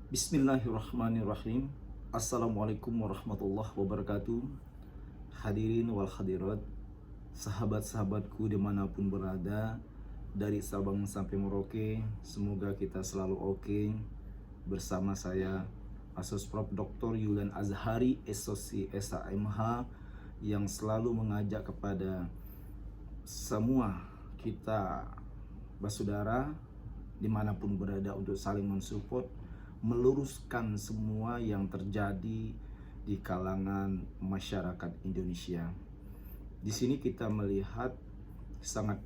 Bismillahirrahmanirrahim. Assalamualaikum warahmatullahi wabarakatuh. Hadirin wal hadirat, sahabat-sahabatku dimanapun berada, dari Sabang sampai Merauke, semoga kita selalu oke. Bersama saya Prof. Dr. Yulian Azhari, SOC SHMH, yang selalu mengajak kepada semua kita bersaudara dimanapun berada untuk saling mensupport, meluruskan semua yang terjadi di kalangan masyarakat Indonesia. Di sini kita melihat sangat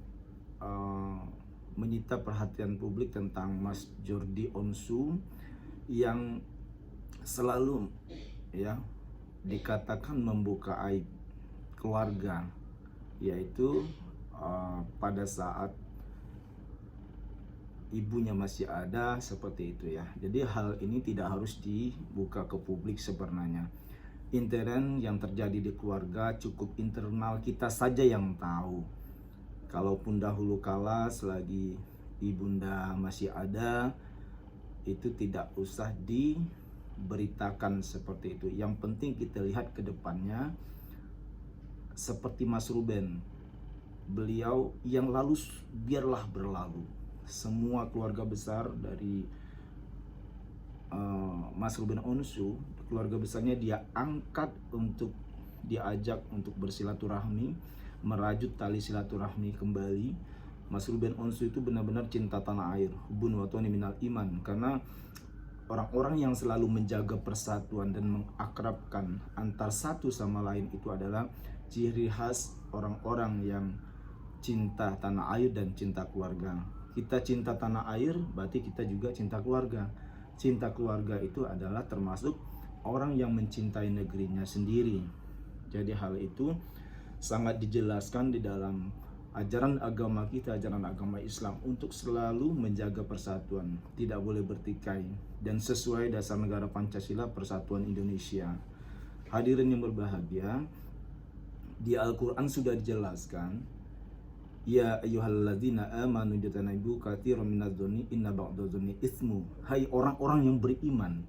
menyita perhatian publik tentang Mas Jordi Onsu yang selalu dikatakan membuka aib keluarga, yaitu pada saat ibunya masih ada, seperti itu ya. Jadi hal ini tidak harus dibuka ke publik sebenarnya. Intern yang terjadi di keluarga cukup internal kita saja yang tahu. Kalaupun dahulu kala selagi ibunda masih ada, itu tidak usah diberitakan seperti itu. Yang penting kita lihat ke depannya, seperti Mas Ruben, beliau yang lalu biarlah berlalu. Semua keluarga besar dari Mas Ruben Onsu, keluarga besarnya dia angkat untuk diajak untuk bersilaturahmi, merajut tali silaturahmi kembali. Mas Ruben Onsu itu benar-benar cinta tanah air, hubun watoni minal iman, karena orang-orang yang selalu menjaga persatuan dan mengakrabkan antar satu sama lain itu adalah ciri khas orang-orang yang cinta tanah air dan cinta keluarga. Kita cinta tanah air, berarti kita juga cinta keluarga. Cinta keluarga itu adalah termasuk orang yang mencintai negerinya sendiri. Jadi hal itu sangat dijelaskan di dalam ajaran agama kita, ajaran agama Islam, untuk selalu menjaga persatuan, tidak boleh bertikai, dan sesuai dasar negara Pancasila, Persatuan Indonesia. Hadirin yang berbahagia, di Al-Quran sudah dijelaskan, ya ayyuhalladzina amanu jatanibu katsiran minadh-dhunni inna ba'dadh-dhunni itsmu. Hai orang-orang yang beriman,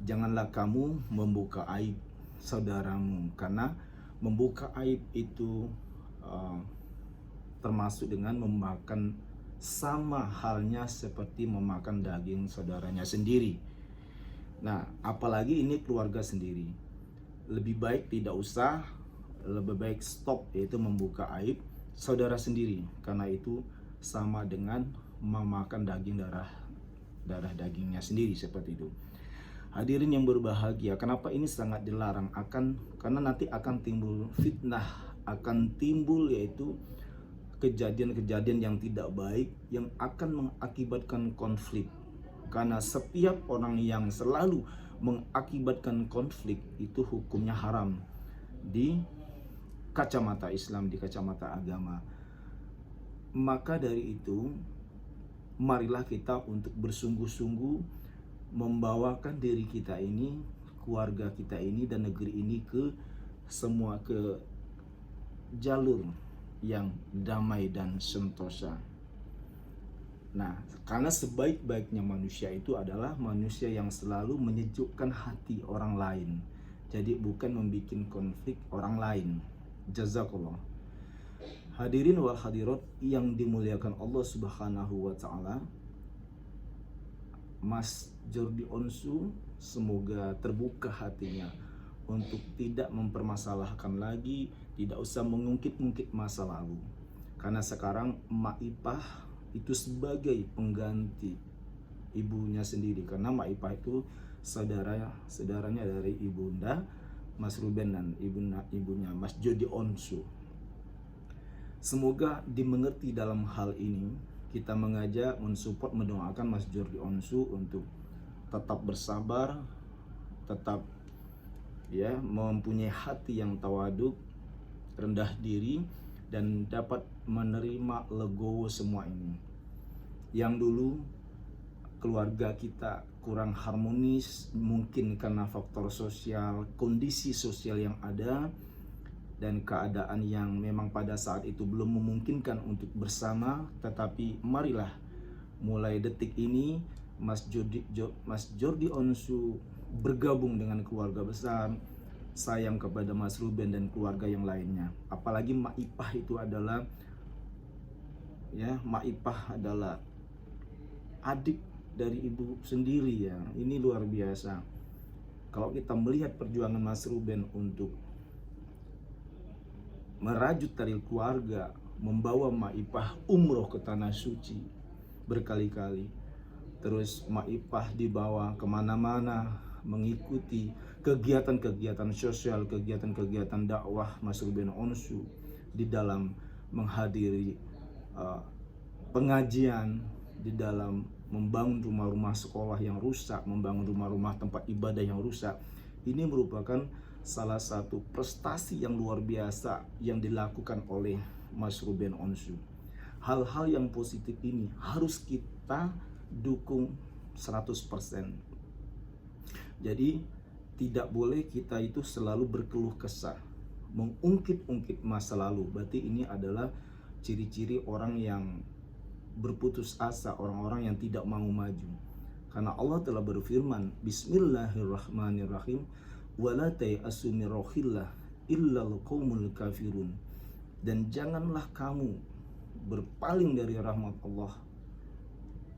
janganlah kamu membuka aib saudaramu, karena membuka aib itu termasuk dengan memakan, sama halnya seperti memakan daging saudaranya sendiri. Nah, apalagi ini keluarga sendiri. Lebih baik tidak usah, lebih baik stop, yaitu membuka aib saudara sendiri, karena itu sama dengan memakan daging darah dagingnya sendiri, seperti itu. Hadirin yang berbahagia, kenapa ini sangat dilarang? Karena nanti akan timbul fitnah, akan timbul yaitu kejadian-kejadian yang tidak baik yang akan mengakibatkan konflik. Karena setiap orang yang selalu mengakibatkan konflik itu hukumnya haram di kacamata Islam, di kacamata agama. Maka dari itu, marilah kita untuk bersungguh-sungguh membawakan diri kita ini, keluarga kita ini, dan negeri ini ke jalur yang damai dan sentosa. Nah, karena sebaik-baiknya manusia itu adalah manusia yang selalu menyejukkan hati orang lain. Jadi bukan membuat konflik orang lain. Jazakallah. Hadirin wal hadirat yang dimuliakan Allah Subhanahu wa taala, Mas Jordi Onsu semoga terbuka hatinya untuk tidak mempermasalahkan lagi, tidak usah mengungkit-ungkit masa lalu. Karena sekarang Mak Ipah itu sebagai pengganti ibunya sendiri, karena Mak Ipah itu saudaranya dari ibunda Mas Ruben dan ibunya Mas Jordi Onsu. Semoga dimengerti dalam hal ini. Kita mengajak, mensupport, mendoakan Mas Jordi Onsu untuk tetap bersabar, tetap mempunyai hati yang tawaduk, rendah diri, dan dapat menerima legowo semua ini. Yang dulu keluarga kita kurang harmonis, mungkin karena faktor sosial, kondisi sosial yang ada, dan keadaan yang memang pada saat itu belum memungkinkan untuk bersama. Tetapi marilah mulai detik ini, Mas Jordi Onsu bergabung dengan keluarga besar, sayang kepada Mas Ruben dan keluarga yang lainnya. Apalagi Mak Ipah itu adalah Mak Ipah adalah adik dari ibu sendiri ya. Ini luar biasa. Kalau kita melihat perjuangan Mas Ruben untuk merajut tali keluarga, membawa Mak Ipah umroh ke Tanah Suci berkali-kali. Terus Mak Ipah dibawa kemana-mana mengikuti kegiatan-kegiatan sosial, kegiatan-kegiatan dakwah Mas Ruben Onsu di dalam menghadiri pengajian, di dalam membangun rumah-rumah sekolah yang rusak, membangun rumah-rumah tempat ibadah yang rusak. Ini merupakan salah satu prestasi yang luar biasa yang dilakukan oleh Mas Ruben Onsu. Hal-hal yang positif ini harus kita dukung 100%. Jadi tidak boleh kita itu selalu berkeluh kesah, mengungkit-ungkit masa lalu. Berarti ini adalah ciri-ciri orang yang berputus asa, orang-orang yang tidak mau maju. Karena Allah telah berfirman, Bismillahirrahmanirrahim, wala ta'asu min rohillah illal qaumul kafirun. Dan janganlah kamu berpaling dari rahmat Allah,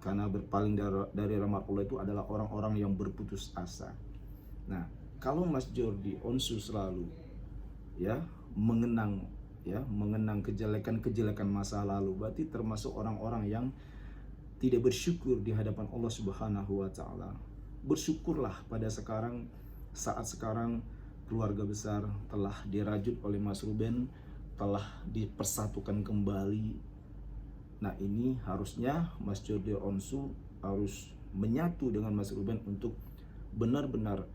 karena berpaling dari rahmat Allah itu adalah orang-orang yang berputus asa. Nah, kalau Mas Jordi Onsu selalu mengenang kejelekan-kejelekan masa lalu, berarti termasuk orang-orang yang tidak bersyukur di hadapan Allah Subhanahu wa taala. Bersyukurlah pada saat sekarang keluarga besar telah dirajut oleh Mas Ruben, telah dipersatukan kembali. Nah, ini harusnya Mas Jordi Onsu harus menyatu dengan Mas Ruben untuk benar-benar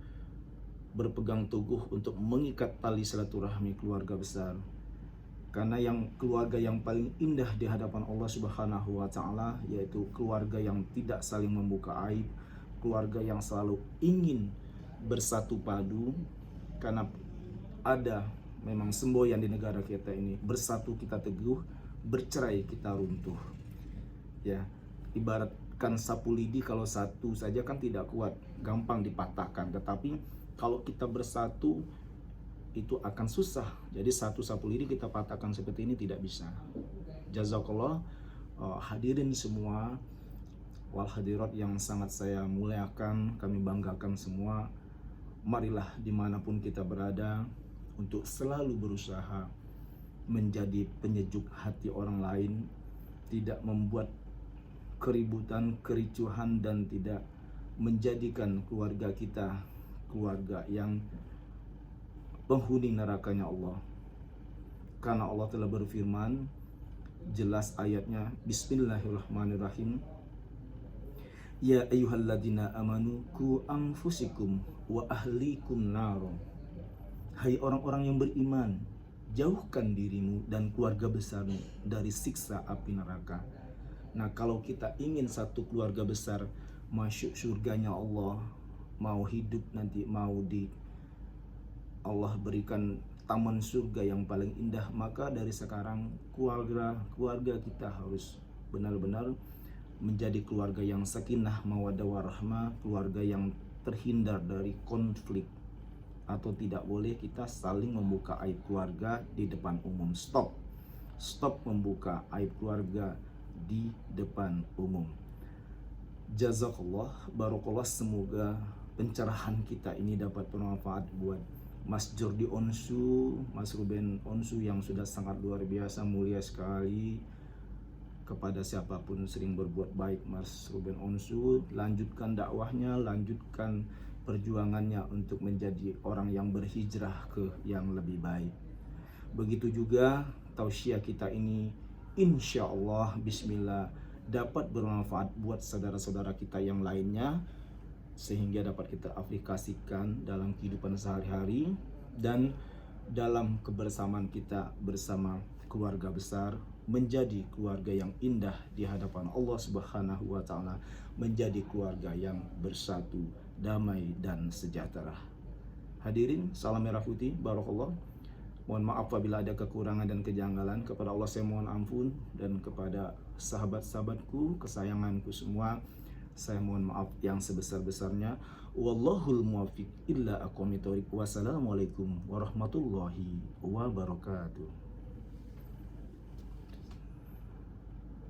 berpegang teguh untuk mengikat tali silaturahmi keluarga besar. Karena keluarga yang paling indah di hadapan Allah Subhanahu wa taala yaitu keluarga yang tidak saling membuka aib, keluarga yang selalu ingin bersatu padu. Karena ada memang semboyan di negara kita ini, bersatu kita teguh, bercerai kita runtuh. Ya, ibaratkan sapu lidi, kalau satu saja kan tidak kuat, gampang dipatahkan. Tetapi kalau kita bersatu itu akan susah. Jadi satu sapu lidi kita patahkan seperti ini tidak bisa. Jazakallah hadirin semua, wal hadirat yang sangat saya muliakan, kami banggakan semua. Marilah dimanapun kita berada untuk selalu berusaha menjadi penyejuk hati orang lain, tidak membuat keributan, kericuhan, dan tidak menjadikan keluarga kita keluarga yang penghuni nerakanya Allah. Karena Allah telah berfirman, jelas ayatnya, Bismillahirrahmanirrahim, Ya ayyuhalladzina amanu ku anfusikum wa ahlikum naro. Hai orang-orang yang beriman, jauhkan dirimu dan keluarga besarmu dari siksa api neraka. Nah, kalau kita ingin satu keluarga besar masuk surganya Allah, mau hidup nanti, mau di Allah berikan taman surga yang paling indah, maka dari sekarang keluarga kita harus benar-benar menjadi keluarga yang sakinah, mawaddah warahmah, keluarga yang terhindar dari konflik. Atau tidak boleh kita saling membuka aib keluarga di depan umum. Stop membuka aib keluarga di depan umum. Jazakallah, barakallah, semoga pencerahan kita ini dapat bermanfaat buat Mas Jordi Onsu, Mas Ruben Onsu yang sudah sangat luar biasa, mulia sekali. Kepada siapapun sering berbuat baik Mas Ruben Onsu, lanjutkan dakwahnya, lanjutkan perjuangannya untuk menjadi orang yang berhijrah ke yang lebih baik. Begitu juga tausiah kita ini, insya Allah, bismillah, dapat bermanfaat buat saudara-saudara kita yang lainnya, sehingga dapat kita aplikasikan dalam kehidupan sehari-hari dan dalam kebersamaan kita bersama keluarga besar, menjadi keluarga yang indah di hadapan Allah Subhanahu wa taala, menjadi keluarga yang bersatu, damai dan sejahtera. Hadirin, salam merah putih, barakallah. Mohon maaf apabila ada kekurangan dan kejanggalan. Kepada Allah saya mohon ampun, dan kepada sahabat-sahabatku, kesayanganku semua, Saya mohon maaf yang sebesar-besarnya. Wallahul muwaffiq illa aqwamit thoriq. Wassalamualaikum warahmatullahi wabarakatuh.